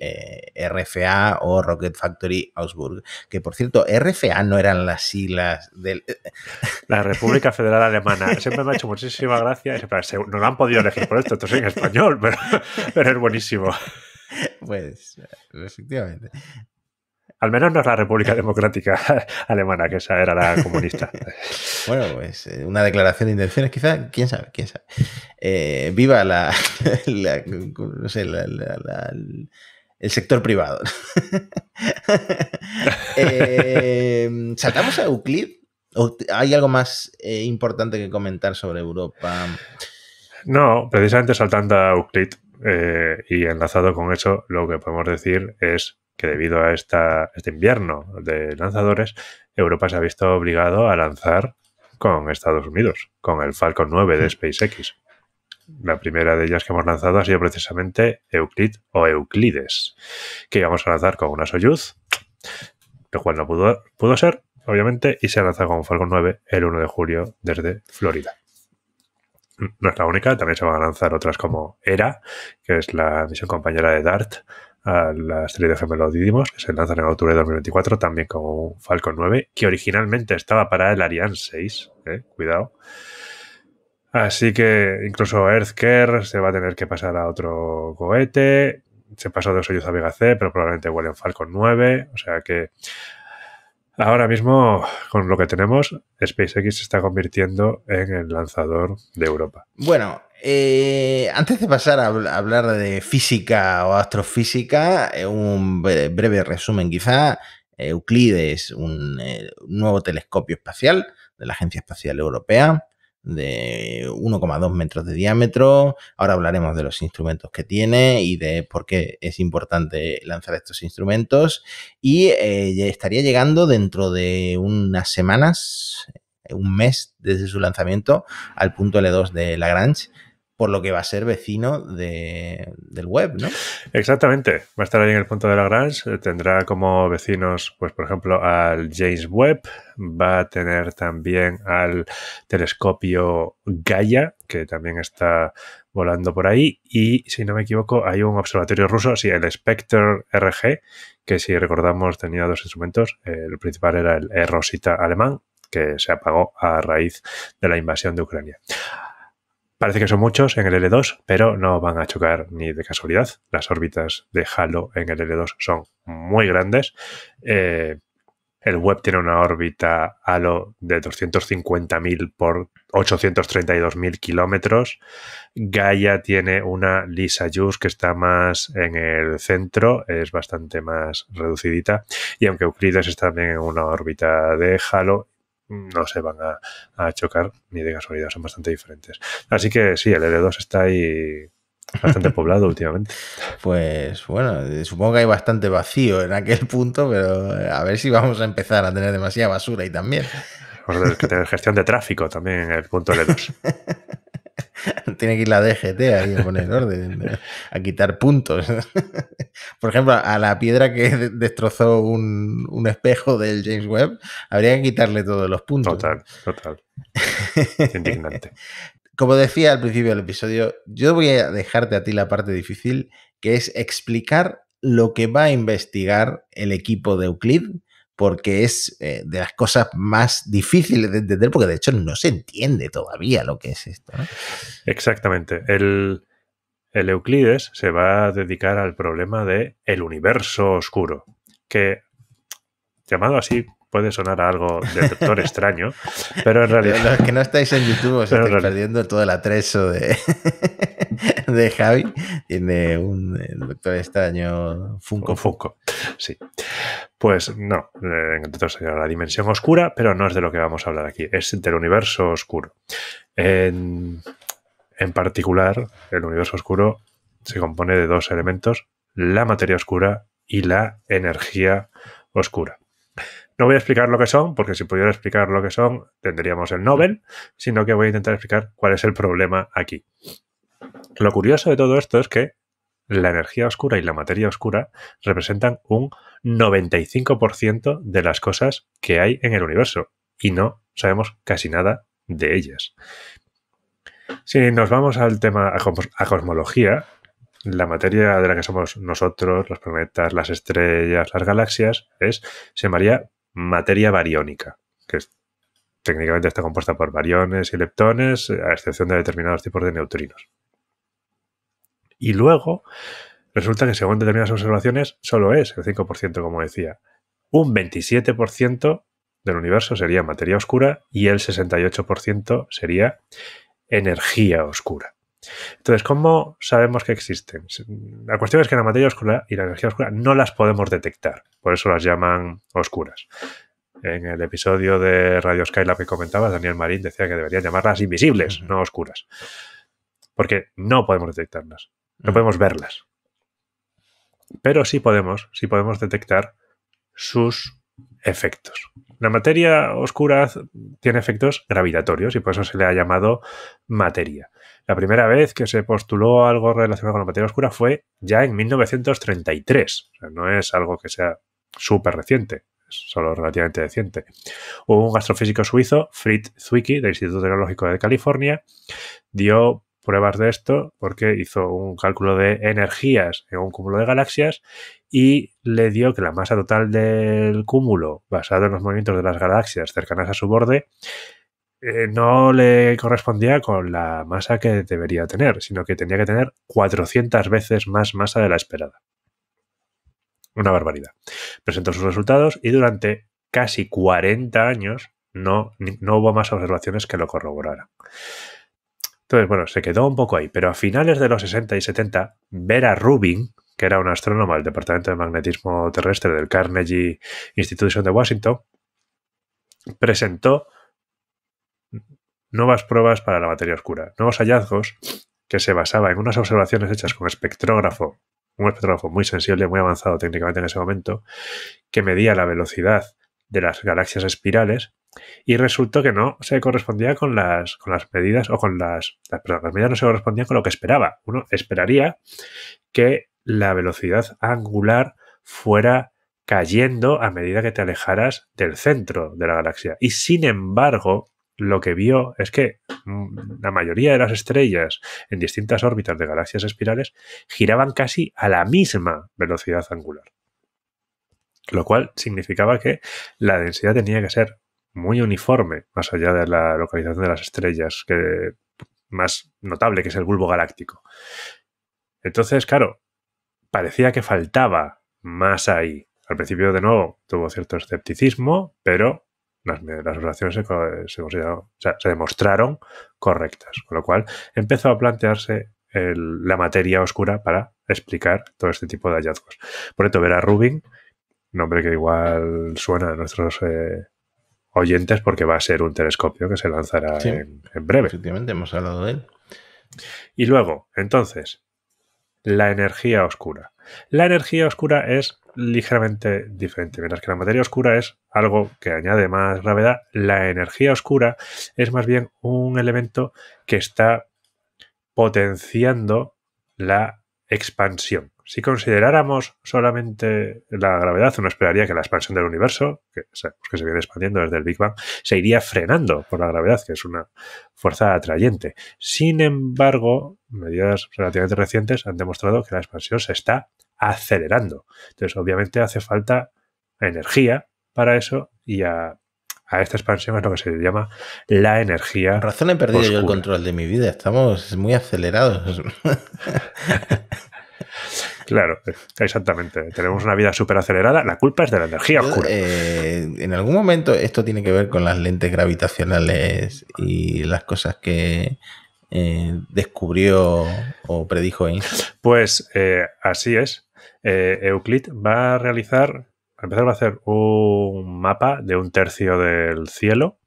RFA o Rocket Factory Augsburg. Que, por cierto, RFA no eran las siglas del... La República Federal Alemana. Siempre me ha hecho muchísima gracia. No lo han podido elegir por esto es en español, pero es buenísimo. Pues, efectivamente. Al menos no es la República Democrática Alemana, que esa era la comunista. Bueno, pues una declaración de intenciones, quizá, quién sabe. Viva el sector privado. ¿Saltamos a Euclid? ¿O hay algo más importante que comentar sobre Europa? No, precisamente saltando a Euclid y enlazado con eso, lo que podemos decir es que debido a este invierno de lanzadores, Europa se ha visto obligado a lanzar con Estados Unidos, con el Falcon 9 de SpaceX. La primera de ellas que hemos lanzado ha sido precisamente Euclid o Euclides, que íbamos a lanzar con una Soyuz, lo cual no pudo ser, obviamente, y se lanza con un Falcon 9 el 1 de julio desde Florida. No es la única, también se van a lanzar otras como ERA, que es la misión compañera de DART a la estrella gemelo Didymos, que se lanzan en octubre de 2024, también con un Falcon 9, que originalmente estaba para el Ariane 6, cuidado. Así que incluso EarthCare se va a tener que pasar a otro cohete, se pasó de Soyuz a Vega C, pero probablemente vuele en Falcon 9, o sea que ahora mismo, con lo que tenemos, SpaceX se está convirtiendo en el lanzador de Europa. Bueno, antes de pasar a hablar de física o astrofísica, un breve resumen quizá. Euclides, un nuevo telescopio espacial de la Agencia Espacial Europea, de 1,2 metros de diámetro. Ahora hablaremos de los instrumentos que tiene y de por qué es importante lanzar estos instrumentos. Y ya estaría llegando dentro de unas semanas, un mes desde su lanzamiento, al punto L2 de Lagrange, por lo que va a ser vecino del Webb, ¿no? Exactamente. Va a estar ahí en el punto de Lagrange. Tendrá como vecinos, pues por ejemplo, al James Webb. Va a tener también al telescopio Gaia, que también está volando por ahí. Y, si no me equivoco, hay un observatorio ruso, sí, el Spectre RG, que si recordamos tenía dos instrumentos. El principal era el Rosita alemán, que se apagó a raíz de la invasión de Ucrania. Parece que son muchos en el L2, pero no van a chocar ni de casualidad. Las órbitas de Halo en el L2 son muy grandes. El Webb tiene una órbita Halo de 250.000 por 832.000 kilómetros. Gaia tiene una LISA-JUICE que está más en el centro, es bastante más reducidita. Y aunque Euclides está también en una órbita de Halo, no se van a chocar ni de casualidad, son bastante diferentes. Así que sí, el L2 está ahí bastante poblado últimamente. Pues bueno, supongo que hay bastante vacío en aquel punto, pero a ver si vamos a empezar a tener demasiada basura ahí también. Vamos a tener que tener gestión de tráfico también en el punto L2. Tiene que ir la DGT ahí a poner orden, a quitar puntos. Por ejemplo, a la piedra que destrozó un espejo del James Webb, habría que quitarle todos los puntos. Total. Indignante. Como decía al principio del episodio, yo voy a dejarte a ti la parte difícil, que es explicar lo que va a investigar el equipo de Euclid, porque es de las cosas más difíciles de entender, porque de hecho no se entiende todavía lo que es esto, ¿no? Exactamente. El Euclides se va a dedicar al problema de el universo oscuro, que, llamado así, puede sonar a algo de Doctor Extraño, pero en realidad... Los que no estáis en YouTube os estáis perdiendo todo el atrezo de Javi. Tiene un Doctor Extraño Funko. Sí. Pues no, entonces la dimensión oscura, pero no es de lo que vamos a hablar aquí, es del universo oscuro. En particular, el universo oscuro se compone de dos elementos, la materia oscura y la energía oscura. No voy a explicar lo que son, porque si pudiera explicar lo que son, tendríamos el Nobel, sino que voy a intentar explicar cuál es el problema aquí. Lo curioso de todo esto es que la energía oscura y la materia oscura representan un 95% de las cosas que hay en el universo y no sabemos casi nada de ellas. Si nos vamos al tema a cosmología, la materia de la que somos nosotros, los planetas, las estrellas, las galaxias, se llamaría materia bariónica, que técnicamente está compuesta por bariones y leptones, a excepción de determinados tipos de neutrinos. Y luego resulta que según determinadas observaciones solo es el 5%, como decía. Un 27% del universo sería materia oscura y el 68% sería energía oscura. Entonces, ¿cómo sabemos que existen? La cuestión es que la materia oscura y la energía oscura no las podemos detectar, por eso las llaman oscuras. En el episodio de Radio Skylab que comentabas, Daniel Marín decía que deberían llamarlas invisibles, no oscuras, porque no podemos detectarlas, no podemos verlas. Pero sí podemos detectar sus efectos. La materia oscura tiene efectos gravitatorios y por eso se le ha llamado materia. La primera vez que se postuló algo relacionado con la materia oscura fue ya en 1933. O sea, no es algo que sea súper reciente, es solo relativamente reciente. Hubo un astrofísico suizo, Fritz Zwicky, del Instituto Tecnológico de California, dio pruebas de esto porque hizo un cálculo de energías en un cúmulo de galaxias y le dio que la masa total del cúmulo, basado en los movimientos de las galaxias cercanas a su borde, no le correspondía con la masa que debería tener, sino que tenía que tener 400 veces más masa de la esperada. Una barbaridad. Presentó sus resultados y durante casi 40 años no hubo más observaciones que lo corroboraran. Entonces, bueno, se quedó un poco ahí, pero a finales de los 60 y 70, Vera Rubin, que era una astrónoma del Departamento de Magnetismo Terrestre del Carnegie Institution de Washington, presentó nuevas pruebas para la materia oscura, nuevos hallazgos que se basaban en unas observaciones hechas con espectrógrafo, un espectrógrafo muy sensible, muy avanzado técnicamente en ese momento, que medía la velocidad de las galaxias espirales y resultó que no se correspondía con las medidas o con las medidas no se correspondían con lo que esperaba. Uno esperaría que la velocidad angular fuera cayendo a medida que te alejaras del centro de la galaxia. Y sin embargo, lo que vio es que la mayoría de las estrellas en distintas órbitas de galaxias espirales giraban casi a la misma velocidad angular. Lo cual significaba que la densidad tenía que ser muy uniforme, más allá de la localización de las estrellas, que más notable, que es el bulbo galáctico. Entonces, claro, parecía que faltaba más ahí. Al principio, de nuevo, tuvo cierto escepticismo, pero las observaciones se demostraron correctas, con lo cual empezó a plantearse la materia oscura para explicar todo este tipo de hallazgos. Por eso, Vera Rubin, nombre que igual suena a nuestros oyentes porque va a ser un telescopio que se lanzará en breve. Efectivamente, hemos hablado de él. Y luego, entonces, la energía oscura. La energía oscura es ligeramente diferente. Mientras que la materia oscura es algo que añade más gravedad, la energía oscura es más bien un elemento que está potenciando la expansión. Si consideráramos solamente la gravedad, uno esperaría que la expansión del universo, que se viene expandiendo desde el Big Bang, se iría frenando por la gravedad, que es una fuerza atrayente. Sin embargo, medidas relativamente recientes han demostrado que la expansión se está acelerando. Entonces, obviamente, hace falta energía para eso y a esta expansión es lo que se llama la energía Por razón he perdido oscura. yo el control de mi vida. Estamos muy acelerados. Claro, exactamente. Tenemos una vida súper acelerada. La culpa es de la energía oscura. En algún momento esto tiene que ver con las lentes gravitacionales y las cosas que descubrió o predijo Einstein. Pues así es. Euclid va a empezar a hacer un mapa de 1/3 del cielo.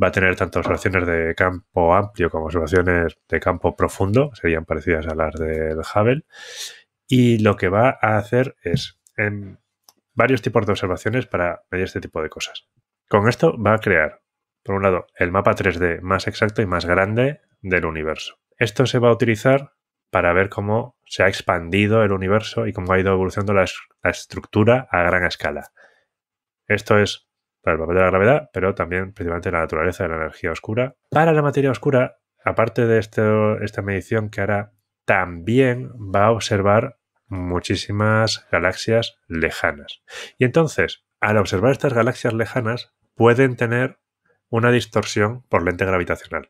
Va a tener tanto observaciones de campo amplio como observaciones de campo profundo. Serían parecidas a las del Hubble. Y lo que va a hacer es varios tipos de observaciones para medir este tipo de cosas. Con esto va a crear, por un lado, el mapa 3D más exacto y más grande del universo. Esto se va a utilizar para ver cómo se ha expandido el universo y cómo ha ido evolucionando la estructura a gran escala. Esto es para el papel de la gravedad, pero también principalmente la naturaleza de la energía oscura. Para la materia oscura, aparte de esta medición que hará, también va a observar muchísimas galaxias lejanas. Y entonces, al observar estas galaxias lejanas, pueden tener una distorsión por lente gravitacional.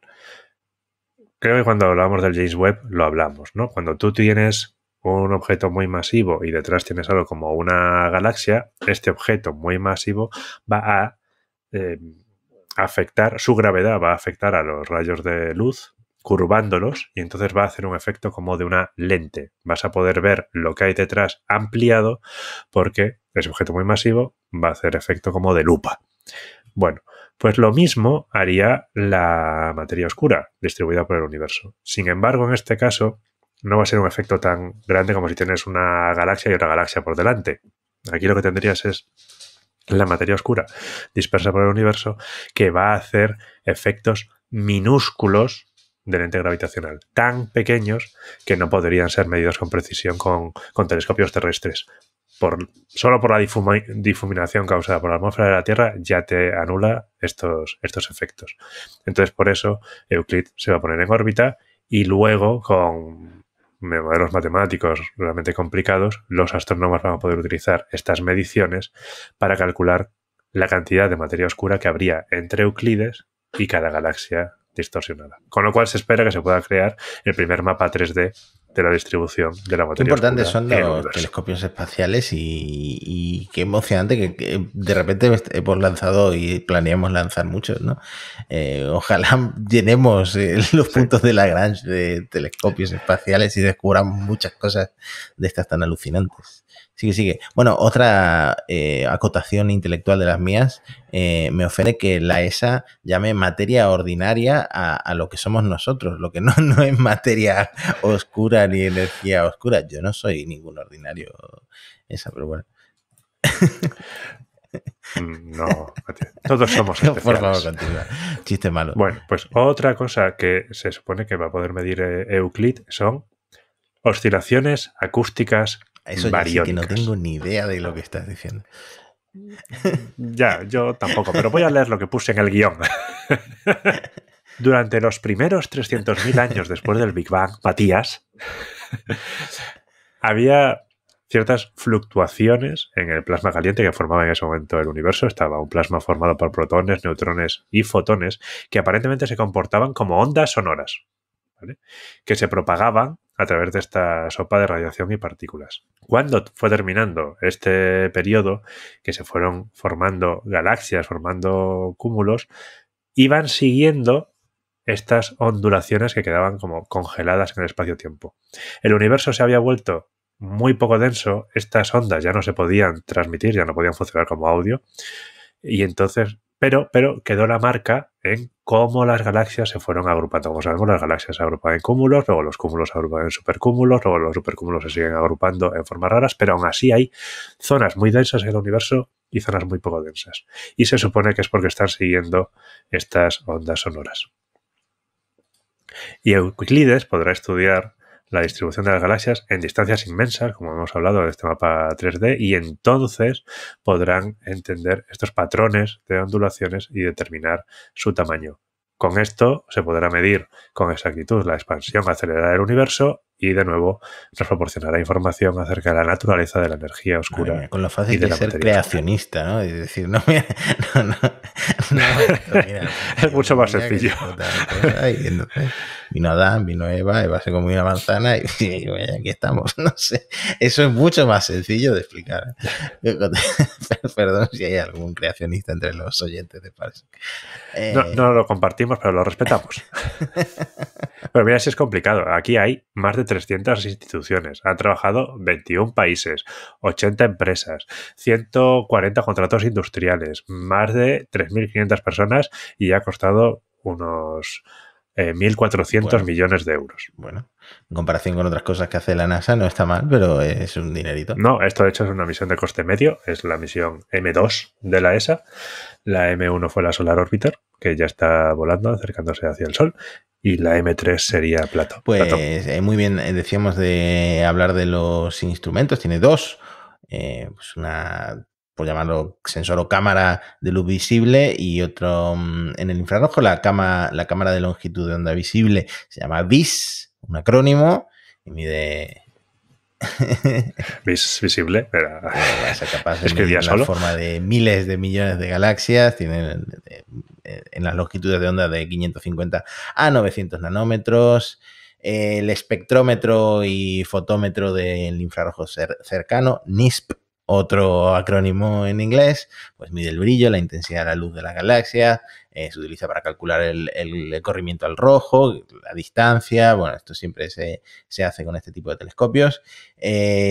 Creo que cuando hablábamos del James Webb lo hablamos, ¿no? Cuando tú tienes un objeto muy masivo y detrás tienes algo como una galaxia, este objeto muy masivo va a afectar, su gravedad va a afectar a los rayos de luz, curvándolos, y entonces va a hacer un efecto como de una lente. Vas a poder ver lo que hay detrás ampliado porque ese objeto muy masivo va a hacer efecto como de lupa. Bueno, pues lo mismo haría la materia oscura distribuida por el universo. Sin embargo, en este caso, no va a ser un efecto tan grande como si tienes una galaxia y otra galaxia por delante. Aquí lo que tendrías es la materia oscura dispersa por el universo que va a hacer efectos minúsculos del ente gravitacional, tan pequeños que no podrían ser medidos con precisión con telescopios terrestres. Solo por la difuminación causada por la atmósfera de la Tierra ya te anula estos efectos. Entonces, por eso, Euclid se va a poner en órbita y luego, con modelos matemáticos realmente complicados, los astrónomos van a poder utilizar estas mediciones para calcular la cantidad de materia oscura que habría entre Euclides y cada galaxia distorsionada. Con lo cual se espera que se pueda crear el primer mapa 3D de la distribución de la materia oscura. Qué importantes son los telescopios espaciales y qué emocionante que de repente hemos lanzado y planeamos lanzar muchos, ¿no? Ojalá llenemos los puntos de Lagrange de telescopios espaciales y descubramos muchas cosas de estas tan alucinantes. Sigue. Bueno, otra acotación intelectual de las mías, me ofende que la ESA llame materia ordinaria a lo que somos nosotros, lo que no es materia oscura ni energía oscura. Yo no soy ningún ordinario ESA, pero bueno. No, todos somos especiales. Por favor, continúa. Chiste malo. Bueno, pues otra cosa que se supone que va a poder medir Euclid son oscilaciones acústicas eso ya sí que no tengo ni idea de lo que estás diciendo. Ya, yo tampoco, pero voy a leer lo que puse en el guión. Durante los primeros 300.000 años después del Big Bang, Matías, había ciertas fluctuaciones en el plasma caliente que formaba en ese momento el universo. Estaba un plasma formado por protones, neutrones y fotones que aparentemente se comportaban como ondas sonoras, ¿vale? Que se propagaban a través de esta sopa de radiación y partículas. Cuando fue terminando este periodo, que se fueron formando galaxias, formando cúmulos, iban siguiendo estas ondulaciones que quedaban como congeladas en el espacio-tiempo. El universo se había vuelto muy poco denso, estas ondas ya no se podían transmitir, ya no podían funcionar como audio, y entonces, pero quedó la marca en cómo las galaxias se fueron agrupando. Como sabemos, las galaxias se agrupan en cúmulos, luego los cúmulos se agrupan en supercúmulos, luego los supercúmulos se siguen agrupando en formas raras, pero aún así hay zonas muy densas en el universo y zonas muy poco densas. Y se supone que es porque están siguiendo estas ondas sonoras. Y Euclides podrá estudiar la distribución de las galaxias en distancias inmensas, como hemos hablado de este mapa 3D, y entonces podrán entender estos patrones de ondulaciones y determinar su tamaño. Con esto se podrá medir con exactitud la expansión acelerada del universo y, de nuevo, nos proporcionará información acerca de la naturaleza de la energía oscura. Mía, con lo fácil de ser creacionista, ¿no? Es decir, no, mira, es mucho más sencillo. Y entonces vino Adán, vino Eva se comió una manzana y aquí estamos. No sé, eso es mucho más sencillo de explicar. Perdón si hay algún creacionista entre los oyentes de Parsec. No lo compartimos, pero lo respetamos. Pero mira si es complicado. Aquí hay más de 300 instituciones. Han trabajado 21 países, 80 empresas, 140 contratos industriales, más de 3.500 personas y ha costado unos 1.400 millones de euros. Bueno, en comparación con otras cosas que hace la NASA no está mal, pero es un dinerito. No, esto de hecho es una misión de coste medio. Es la misión M2 de la ESA. La M1 fue la Solar Orbiter, que ya está volando, acercándose hacia el Sol. Y la M3 sería Plato. Muy bien, decíamos de hablar de los instrumentos. Tiene dos. Pues una, por llamarlo, sensor o cámara de luz visible y otro en el infrarrojo. La cámara de longitud de onda visible se llama VIS, un acrónimo, y mide... VIS visible. Va a ser capaz de medir la forma de miles de millones de galaxias. Tiene en las longitudes de onda de 550 a 900 nanómetros. El espectrómetro y fotómetro del infrarrojo cercano, NISP, otro acrónimo en inglés, pues mide el brillo, la intensidad de la luz de la galaxia, se utiliza para calcular el corrimiento al rojo, la distancia. Bueno, esto siempre se hace con este tipo de telescopios.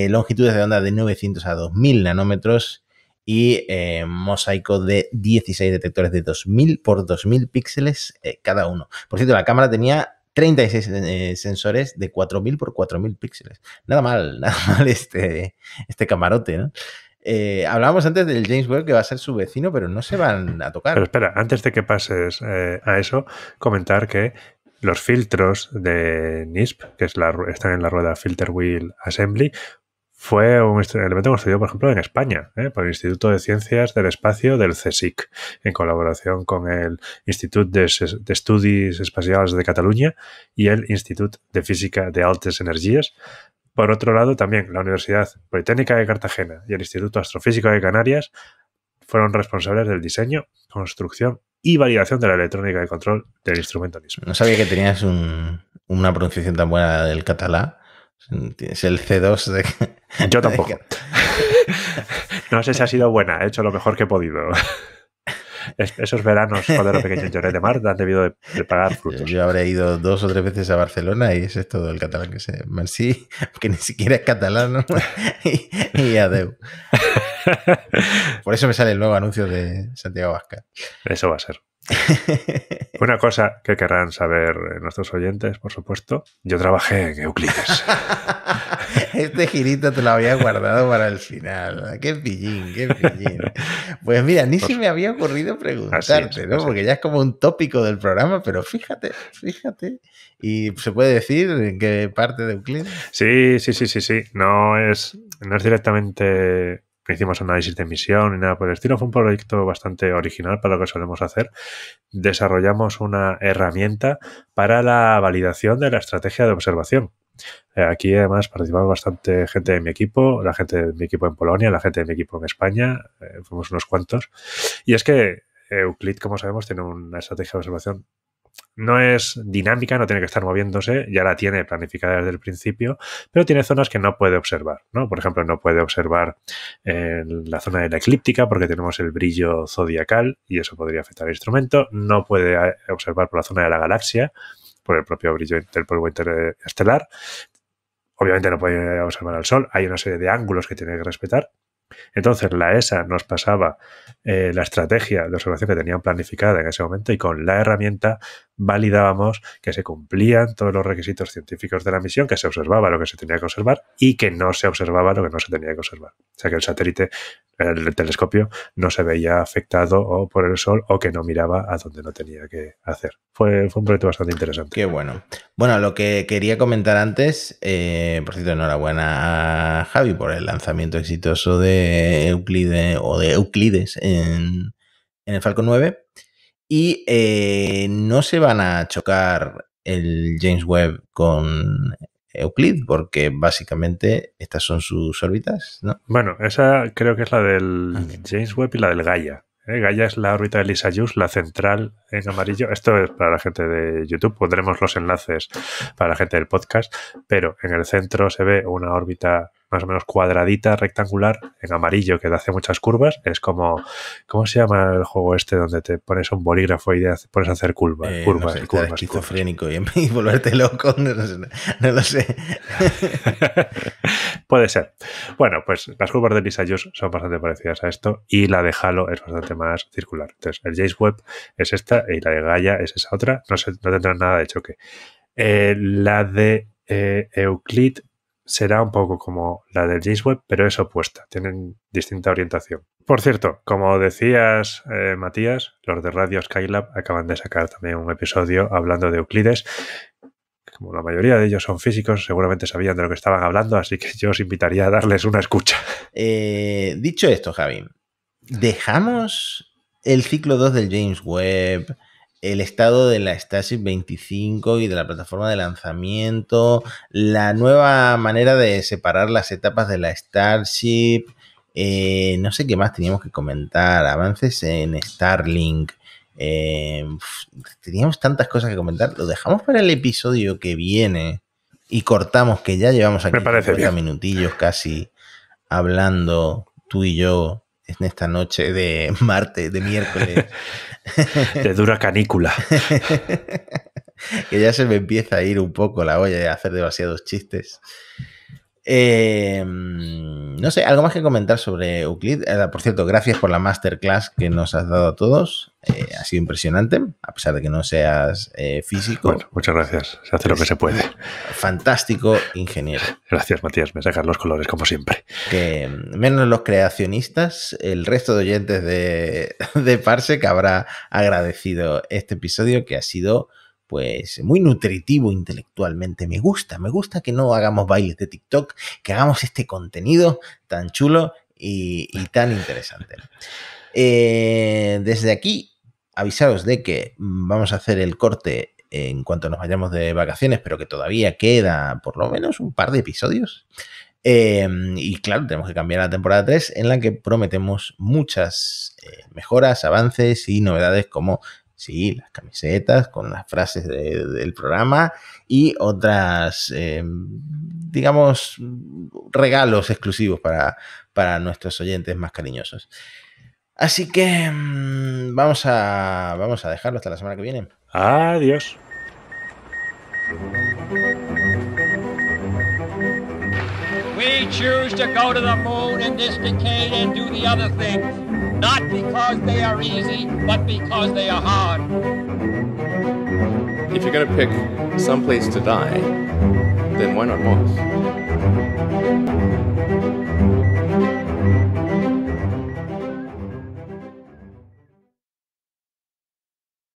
Longitudes de onda de 900 a 2000 nanómetros y mosaico de 16 detectores de 2000 por 2000 píxeles cada uno. Por cierto, la cámara tenía 36 sensores de 4000 por 4000 píxeles. Nada mal este camarote, ¿no? Hablábamos antes del James Webb, que va a ser su vecino, pero no se van a tocar. Pero espera, antes de que pases a eso, comentar que los filtros de NISP, que están en la rueda Filter Wheel Assembly, fue un elemento construido, por ejemplo, en España, por el Instituto de Ciencias del Espacio del CSIC, en colaboración con el Institut d'Estudis Espacials de Cataluña y el Institut de Física de Altes Energies. Por otro lado, también la Universidad Politécnica de Cartagena y el Instituto Astrofísico de Canarias fueron responsables del diseño, construcción y validación de la electrónica de control del instrumento NISP. No sabía que tenías una pronunciación tan buena del catalán. Es el C2 de... Yo tampoco. No sé si ha sido buena, he hecho lo mejor que he podido. Esos veranos cuando era pequeño en Lloret de Mar han debido de pagar frutos. Yo habré ido 2 o 3 veces a Barcelona y ese es todo el catalán que sé. Merci, que ni siquiera es catalán, ¿no? y adeu. Por eso me sale el nuevo anuncio de Santiago Abascal. Eso va a ser. Una cosa que querrán saber nuestros oyentes, por supuesto, yo trabajé en Euclides. Este girito te lo había guardado para el final. Qué pillín, qué pillín. Pues mira, ni se me había ocurrido preguntarte, ¿no? Porque ya es como un tópico del programa, pero fíjate. ¿Y se puede decir en qué parte de Euclides? Sí. No es directamente... No hicimos análisis de emisión ni nada por el estilo. Fue un proyecto bastante original para lo que solemos hacer. Desarrollamos una herramienta para la validación de la estrategia de observación. Aquí además participamos bastante gente de mi equipo, la gente de mi equipo en Polonia, la gente de mi equipo en España, fuimos unos cuantos. Y es que Euclid, como sabemos, tiene una estrategia de observación. No es dinámica, no tiene que estar moviéndose, ya la tiene planificada desde el principio, pero tiene zonas que no puede observar, ¿no? Por ejemplo, no puede observar en la zona de la eclíptica porque tenemos el brillo zodiacal y eso podría afectar al instrumento. No puede observar por la zona de la galaxia por el propio brillo del polvo interestelar. Obviamente no puede observar al Sol. Hay una serie de ángulos que tiene que respetar. Entonces la ESA nos pasaba la estrategia de observación que tenían planificada en ese momento y con la herramienta validábamos que se cumplían todos los requisitos científicos de la misión, que se observaba lo que se tenía que observar y que no se observaba lo que no se tenía que observar. O sea que el satélite, el telescopio, no se veía afectado o por el Sol o que no miraba a donde no tenía que hacer. Fue un proyecto bastante interesante. Qué bueno. Bueno, lo que quería comentar antes, por cierto, enhorabuena a Javi por el lanzamiento exitoso de Euclides en el Falcon 9. Y no se van a chocar el James Webb con Euclid, porque básicamente estas son sus órbitas, ¿no? Bueno, esa creo que es la del James Webb y la del Gaia. Gaia es la órbita de Lissajous, la central en amarillo. Esto es para la gente de YouTube, pondremos los enlaces para la gente del podcast, pero en el centro se ve una órbita más o menos cuadradita, rectangular, en amarillo, que hace muchas curvas. Es como, ¿cómo se llama el juego este donde te pones un bolígrafo y pones a hacer curvas? No sé, estar esquizofrénico y volverte loco, no lo sé. Puede ser. Bueno, pues las curvas de Lissajous son bastante parecidas a esto y la de Halo es bastante más circular. Entonces, el James Webb es esta y la de Gaia es esa otra. No tendrán nada de choque. La de Euclid será un poco como la del James Webb, pero es opuesta. Tienen distinta orientación. Por cierto, como decías, Matías, los de Radio Skylab acaban de sacar también un episodio hablando de Euclides. Como la mayoría de ellos son físicos, seguramente sabían de lo que estaban hablando, así que yo os invitaría a darles una escucha. Dicho esto, Javi, ¿dejamos el ciclo 2 del James Webb, el estado de la Starship 25 y de la plataforma de lanzamiento, la nueva manera de separar las etapas de la Starship, no sé qué más teníamos que comentar, avances en Starlink? Teníamos tantas cosas que comentar. Lo dejamos para el episodio que viene y cortamos, que ya llevamos aquí 50 minutillos casi hablando tú y yo en esta noche de martes, de miércoles. De dura canícula. Que ya se me empieza a ir un poco la olla de hacer demasiados chistes. no sé, algo más que comentar sobre Euclid. Por cierto, gracias por la masterclass que nos has dado a todos. Ha sido impresionante, a pesar de que no seas físico. Bueno, muchas gracias. Se hace lo que se puede. Fantástico ingeniero. Gracias, Matías. Me sacas los colores, como siempre. Que menos los creacionistas, el resto de oyentes de Parsec habrá agradecido este episodio, que ha sido pues muy nutritivo intelectualmente. Me gusta que no hagamos bailes de TikTok, que hagamos este contenido tan chulo y tan interesante. Desde aquí, avisaros de que vamos a hacer el corte en cuanto nos vayamos de vacaciones, pero que todavía queda por lo menos un par de episodios. Y claro, tenemos que cambiar la temporada 3, en la que prometemos muchas mejoras, avances y novedades, como sí, las camisetas con las frases del programa y otras, digamos, regalos exclusivos para nuestros oyentes más cariñosos. Así que vamos a dejarlo hasta la semana que viene. Adiós. We choose to go to the moon in this decade and do the other thing, not because they are easy, but because they are hard. If you're gonna pick some place to die, then why not Mars?